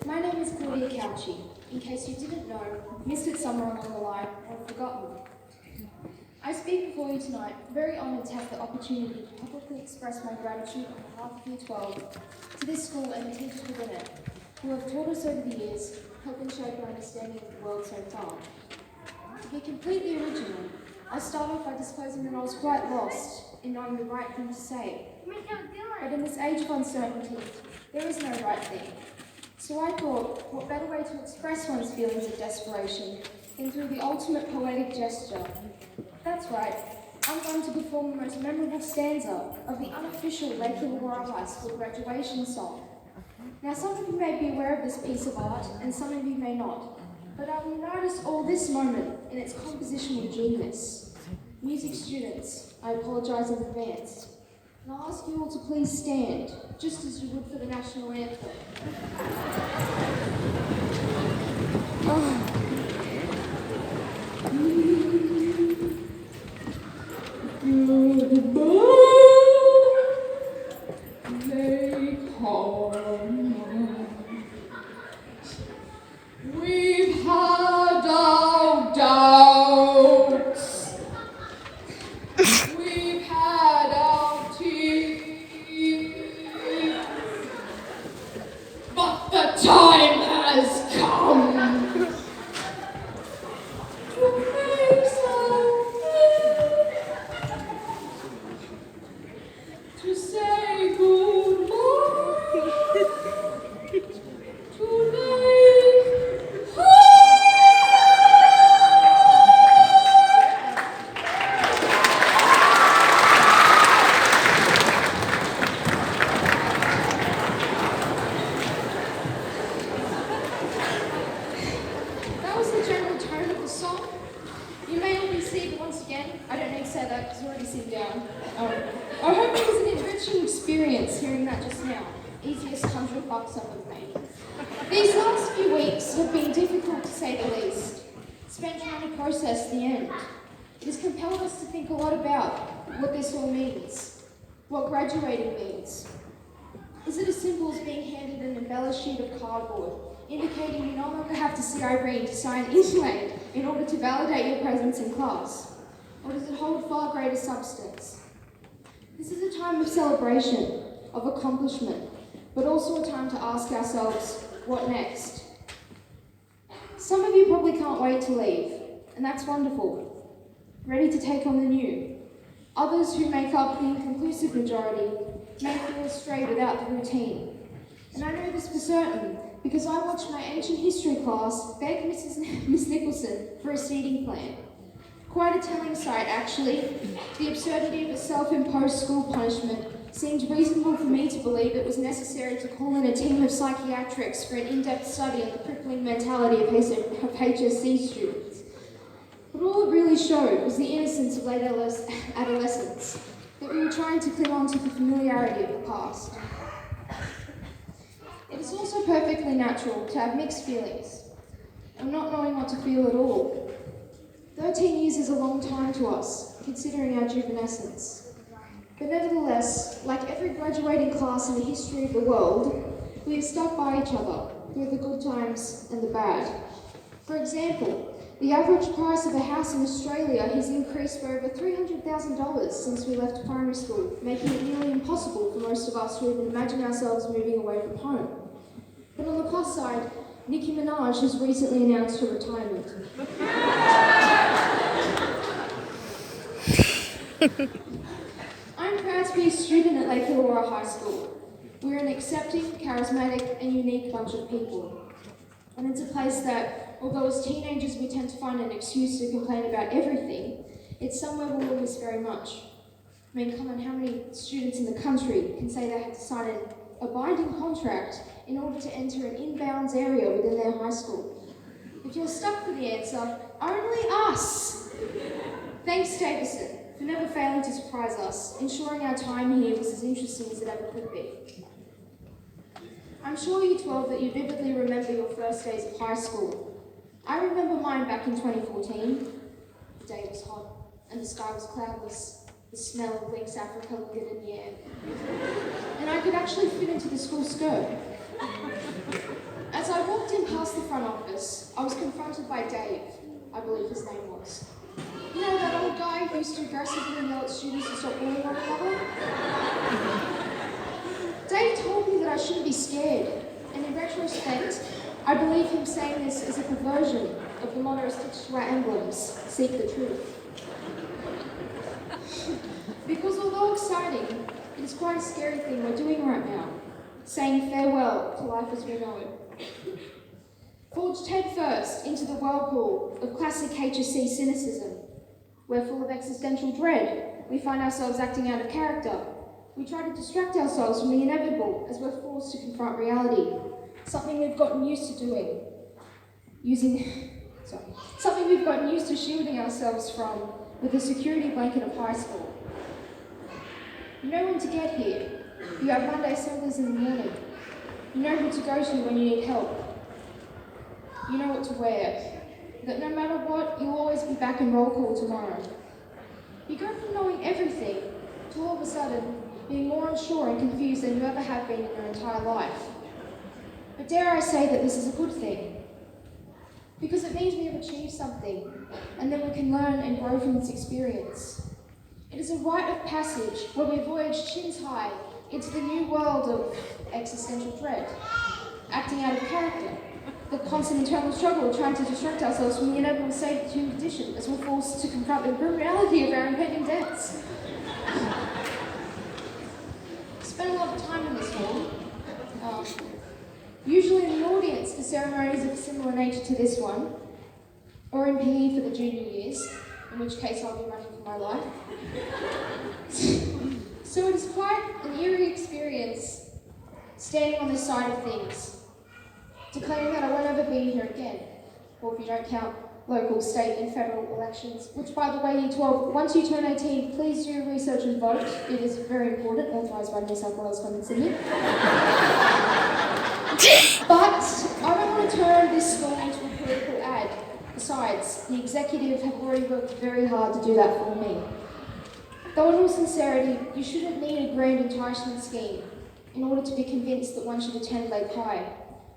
My name is Claudia Couchy. In case you didn't know, missed it somewhere along the line, or forgotten. I speak before you tonight, very honoured to have the opportunity to publicly express my gratitude on behalf of Year 12 to this school and the teachers within it, who have taught us over the years, helping shape our understanding of the world so far. To be completely original, I start off by disclosing that I was quite lost in knowing the right thing to say. But in this age of uncertainty, there is no right thing. So I thought, what better way to express one's feelings of desperation than through the ultimate poetic gesture? That's right, I'm going to perform the most memorable stanza of the unofficial Lake Illawarra High School graduation song. Now, some of you may be aware of this piece of art, and some of you may not, but I will notice all this moment in its compositional genius. Music students, I apologise in advance. And I'll ask you all to please stand, just as you would for the national anthem. Lake home. We've had our doubts. We've had our tears. But the time has come to face to say goodbye to Lake Home. That was the general tone of the song. You may all be seated once again. I don't need to say that because we're already sitting down. I hope it was an enriching experience hearing that just now. Easiest $100 I've made. These last few weeks have been difficult to say the least. Spent trying to process the end. It has compelled us to think a lot about what this all means, what graduating means. Is it as simple as being handed an embellished sheet of cardboard, indicating you no longer have to see Irene to sign inland in order to validate your presence in class? Or does it hold far greater substance? This is a time of celebration, of accomplishment, but also a time to ask ourselves, what next? Some of you probably can't wait to leave, and that's wonderful. Ready to take on the new. Others who make up the inconclusive majority may feel astray without the routine. And I know this for certain, because I watched my ancient history class beg Miss Nicholson for a seating plan. Quite a telling sight, actually. The absurdity of a self-imposed school punishment seemed reasonable for me to believe it was necessary to call in a team of psychiatrists for an in-depth study on the crippling mentality of HSC students. But all it really showed was the innocence of late adolescence, that we were trying to cling on to the familiarity of the past. It is also perfectly natural to have mixed feelings, and not knowing what to feel at all. 13 years is a long time to us, considering our juvenescence. But nevertheless, like every graduating class in the history of the world, we have stuck by each other through the good times and the bad. For example, the average price of a house in Australia has increased by over $300,000 since we left primary school, making it nearly impossible for most of us to even imagine ourselves moving away from home. But on the plus side, Nicki Minaj has recently announced her retirement. I'm proud to be a student at Lake Illawarra High School. We're an accepting, charismatic, and unique bunch of people. And it's a place that, although as teenagers we tend to find an excuse to complain about everything, it's somewhere we will miss very much. I mean, come on, how many students in the country can say they had to sign a binding contract in order to enter an inbounds area within their high school? If you're stuck for the answer, only us! Thanks, Davison, for never failing to surprise us, ensuring our time here was as interesting as it ever could be. I'm sure you 12 that you vividly remember your first days of high school. I remember mine back in 2014. The day was hot, and the sky was cloudless. The smell of Lynx Africa lingered in the air. And I could actually fit into the school skirt. walked in past the front office, I was confronted by Dave, I believe his name was. You know that old guy who used to aggressively yell at students to stop bullying one another? Dave told me that I shouldn't be scared, and in retrospect, I believe him saying this as a perversion of the motto stitched to our emblems, seek the truth. Because although exciting, it is quite a scary thing we're doing right now, saying farewell to life as we know it. Forged headfirst into the whirlpool of classic HSC cynicism, where full of existential dread, we find ourselves acting out of character. We try to distract ourselves from the inevitable as we're forced to confront reality, something we've gotten used to doing. Something we've gotten used to shielding ourselves from with the security blanket of high school. You know when to get here. You have Monday assemblies in the morning. You know who to go to when you need help. You know what to wear. That no matter what, you'll always be back in roll call tomorrow. You go from knowing everything to all of a sudden being more unsure and confused than you ever have been in your entire life. But dare I say that this is a good thing? Because it means we have achieved something, and then we can learn and grow from this experience. It is a rite of passage where we voyage chins high into the new world of existential dread, acting out of character, the constant internal struggle of trying to distract ourselves from the inevitable state of the human condition as we're forced to confront the grim reality of our impending deaths. Spent a lot of time in this hall, usually in the audience for ceremonies of a similar nature to this one, or in PE for the junior years, in which case I'll be running for my life. So it is quite an eerie experience standing on this side of things, declaring that I won't ever be here again, or if you don't count local, state and federal elections, which by the way, Year 12, once you turn 18, please do your research and vote. It is very important, authorised by New South Wales, College, Sydney. But I don't want to turn this school into a political ad. Besides, the executive have already worked very hard to do that for me. Though in all sincerity, you shouldn't need a grand enticement scheme in order to be convinced that one should attend Lake High,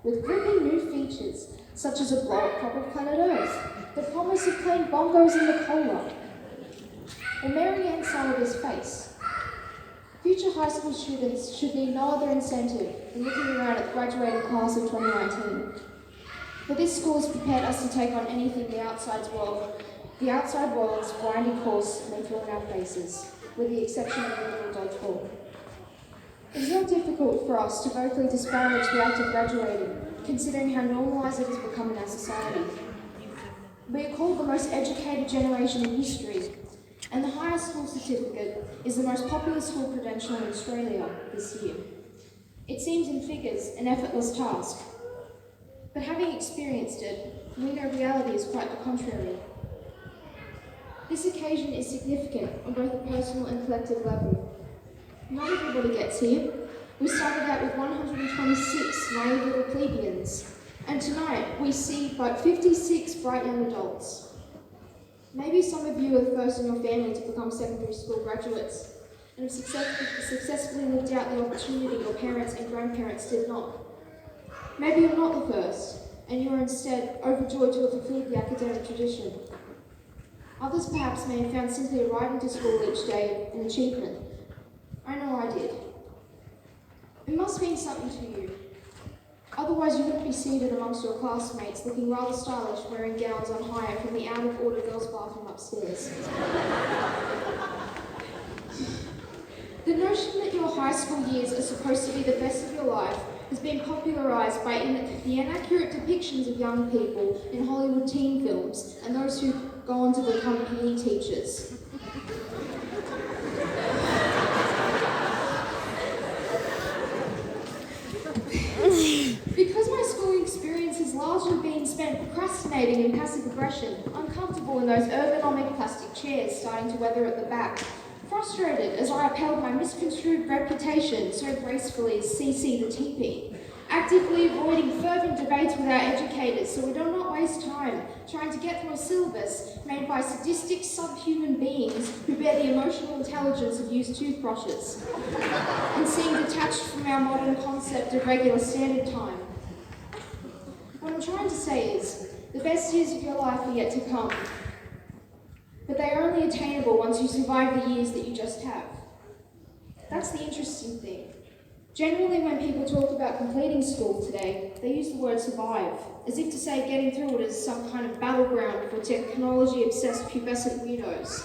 with gripping new features such as a blow-up crop of planet Earth, the promise of playing bongos in the cola, or Mary Ann Sullivan's face. Future high school students should need no other incentive than looking around at the graduating class of 2019. For this school has prepared us to take on anything the outside world's grinding course may throw in our faces, with the exception of a little dodgeball. It is not difficult for us to vocally disparage the act of graduating, considering how normalised it has become in our society. We are called the most educated generation in history, and the highest school certificate is the most popular school credential in Australia this year. It seems in figures an effortless task, but having experienced it, we know reality is quite the contrary. This occasion is significant on both a personal and collective level. Not everybody gets here. We started out with 126 naive little plebeians, and tonight we see but 56 bright young adults. Maybe some of you are the first in your family to become secondary school graduates, and have successfully lived out the opportunity your parents and grandparents did not. Maybe you're not the first, and you are instead overjoyed to have fulfilled the academic tradition. Others perhaps may have found simply arriving to school each day an achievement. I know I did. It must mean something to you. Otherwise you wouldn't be seated amongst your classmates looking rather stylish, wearing gowns on hire from the out-of-order girls' bathroom upstairs. The notion that your high school years are supposed to be the best of your life has been popularised by the inaccurate depictions of young people in Hollywood teen films and those who go on to become PE teachers. Because my schooling experience has largely been spent procrastinating and passive aggression, uncomfortable in those ergonomic plastic chairs starting to weather at the back, frustrated as I upheld my misconstrued reputation so gracefully as CC the teepee, actively avoiding fervent debates with our educators so we do not waste time trying to get through a syllabus made by sadistic subhuman beings who bear the emotional intelligence of used toothbrushes, and seem detached from our modern concept of regular standard time. trying to say is, the best years of your life are yet to come, but they are only attainable once you survive the years that you just have. That's the interesting thing. Generally, when people talk about completing school today, they use the word survive, as if to say getting through it is some kind of battleground for technology-obsessed pubescent weirdos.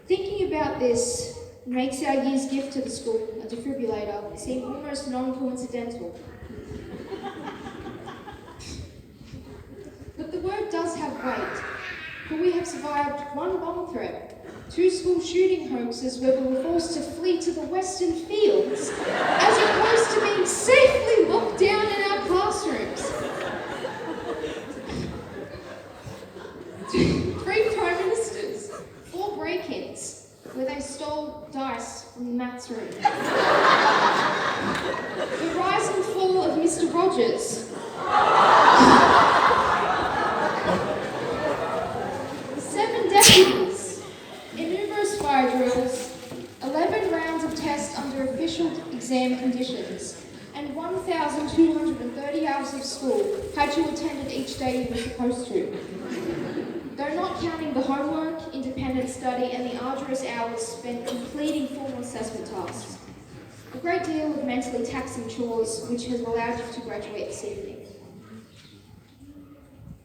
Thinking about this makes our year's gift to the school, a defibrillator, seem almost non-coincidental. But the word does have weight, for we have survived one bomb threat, 2 school shooting hoaxes where we were forced to flee to the western fields, as opposed to being safely locked down in our classrooms. 3 prime ministers, 4 break-ins, where they stole dice from the maths room. The rise and fall of Mr. Rogers. 7 deputies, numerous fire drills, 11 rounds of tests under official exam conditions, and 1,230 hours of school had you attended each day you were supposed to. Though not counting the homework, independent study, and the arduous hours spent completing formal assessment tasks. A great deal of mentally taxing chores which has allowed you to graduate this evening.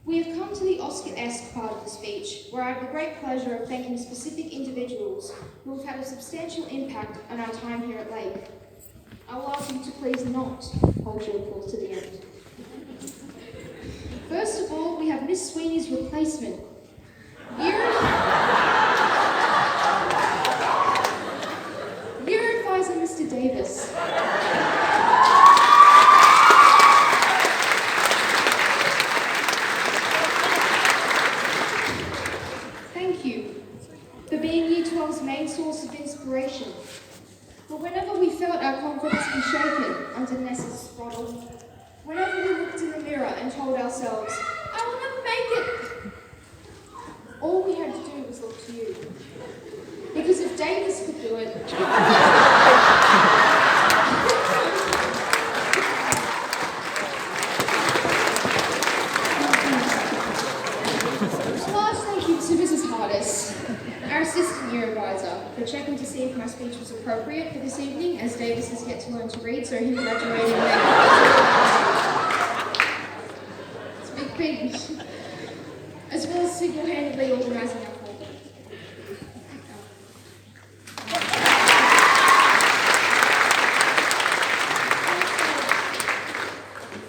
We have come to the Oscar-esque part of the speech, where I have the great pleasure of thanking specific individuals who have had a substantial impact on our time here at Lake. I will ask you to please not hold your applause to the end. First of all, we have Miss Sweeney's replacement. Year advisor Mr. Davis. Thank you for being Year 12's main source of inspiration. But whenever we felt our confidence be shaken under Nessa's throttle, whenever we looked in the mirror and told ourselves, I will never make it, all we had to do was look to you. Because if Davis could do it, a large thank you to Mrs. Hardis, our assistant year advisor, for checking to see if my speech was appropriate for this evening, as Davis has yet to learn to read, so him graduating it's a big thing. As well as single-handedly organising our call.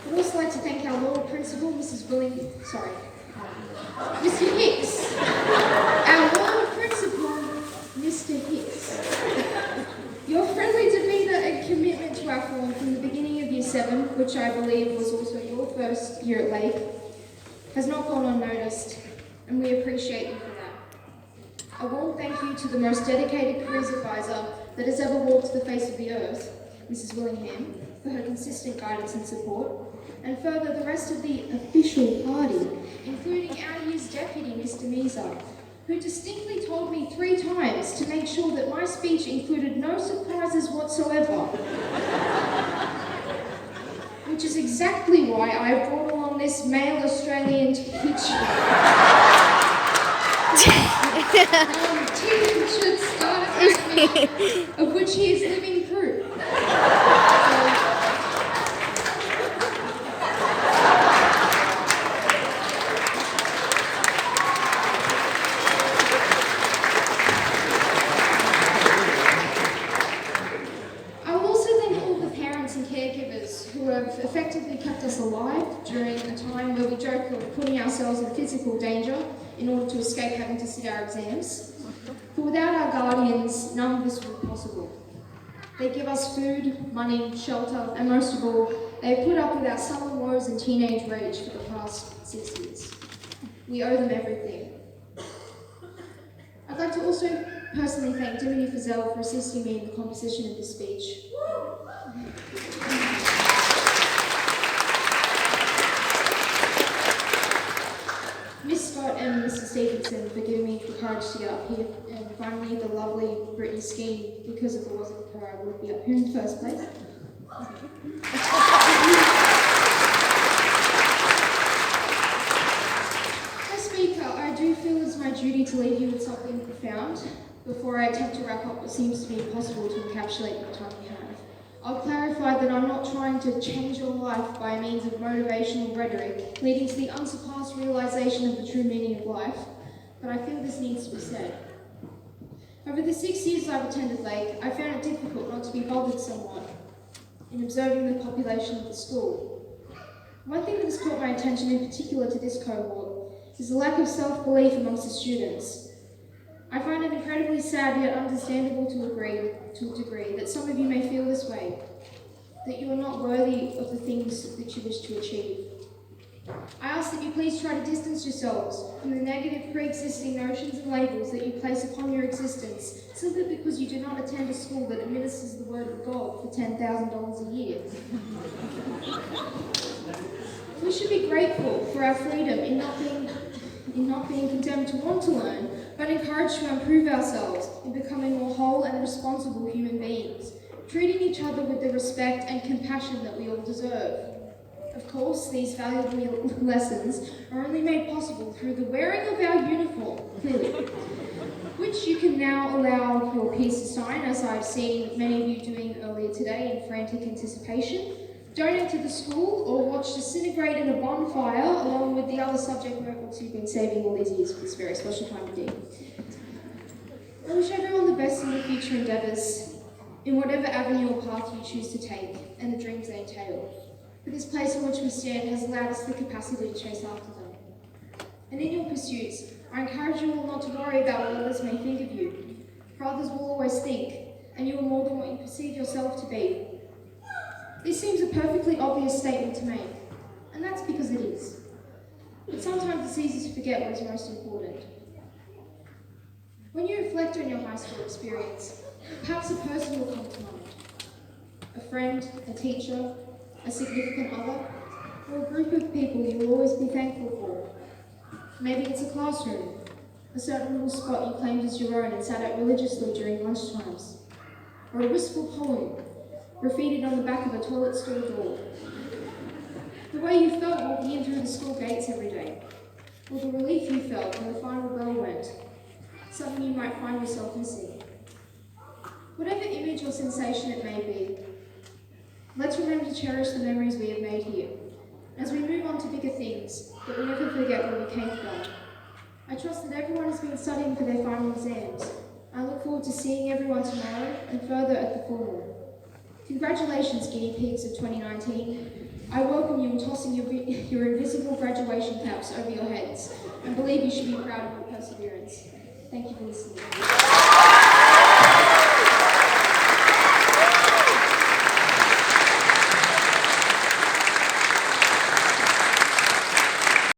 I'd also like to thank our loyal principal, Mr. Hicks. Our loyal principal, Mr. Hicks. Your friendly demeanour and commitment to our form from the beginning of Year 7, which I believe was also your first year at Lake, has not gone unnoticed, and we appreciate you for that. A warm thank you to the most dedicated careers advisor that has ever walked the face of the earth, Mrs. Willingham, for her consistent guidance and support, and further the rest of the official party, including our year's deputy, Mr. Meza, who distinctly told me 3 times to make sure that my speech included no surprises whatsoever. Which is exactly why I brought along this male Australian T-shirt started with me, of which he is living proof. Who have effectively kept us alive during a time where we joke of putting ourselves in physical danger in order to escape having to sit our exams. For without our guardians, none of this would be possible. They give us food, money, shelter, and most of all, they have put up with our summer woes and teenage rage for the past 6 years. We owe them everything. I'd like to also personally thank Dimity Fazell for assisting me in the composition of this speech. Miss Scott and Mr. Stevenson for giving me the courage to get up here, and finally the lovely Brittany Skeen, because if it wasn't for her I would be up here in the first place. profound before I attempt to wrap up what seems to be impossible to encapsulate the time we have. I'll clarify that I'm not trying to change your life by means of motivational rhetoric, leading to the unsurpassed realization of the true meaning of life, but I feel this needs to be said. Over the 6 years I've attended Lake, I found it difficult not to be bothered somewhat in observing the population of the school. One thing that has caught my attention in particular to this cohort is the lack of self-belief amongst the students. I find it incredibly sad yet understandable to a degree that some of you may feel this way, that you are not worthy of the things that you wish to achieve. I ask that you please try to distance yourselves from the negative pre-existing notions and labels that you place upon your existence simply because you do not attend a school that administers the word of God for $10,000 a year. We should be grateful for our freedom in not being condemned to want to learn, but encouraged to improve ourselves in becoming more whole and responsible human beings, treating each other with the respect and compassion that we all deserve. Of course, these valuable lessons are only made possible through the wearing of our uniform, clearly, which you can now allow your peers to sign, as I've seen many of you doing earlier today in frantic anticipation. Donate to the school or watch disintegrate in a bonfire along with the other subject notebooks you've been saving all these years for this very special time of day. I wish everyone the best in their future endeavours, in whatever avenue or path you choose to take, and the dreams they entail. For this place in which we stand has allowed us the capacity to chase after them. And in your pursuits, I encourage you all not to worry about what others may think of you, for others will always think, and you are more than what you perceive yourself to be. This seems a perfectly obvious statement to make, and that's because it is. But sometimes it's easy to forget what is most important. When you reflect on your high school experience, perhaps a person will come to mind. A friend, a teacher, a significant other, or a group of people you will always be thankful for. Maybe it's a classroom, a certain little spot you claimed as your own and sat at religiously during lunchtimes, or a wistful poem graffitied on the back of a toilet stool door. The way you felt walking in through the school gates every day, or the relief you felt when the final bell went, something you might find yourself missing. Whatever image or sensation it may be, let's remember to cherish the memories we have made here, as we move on to bigger things, that we never forget where we came from. I trust that everyone has been studying for their final exams. I look forward to seeing everyone tomorrow and further at the formal. Congratulations, guinea pigs of 2019. I welcome you in tossing your invisible graduation caps over your heads, and believe you should be proud of your perseverance. Thank you for listening.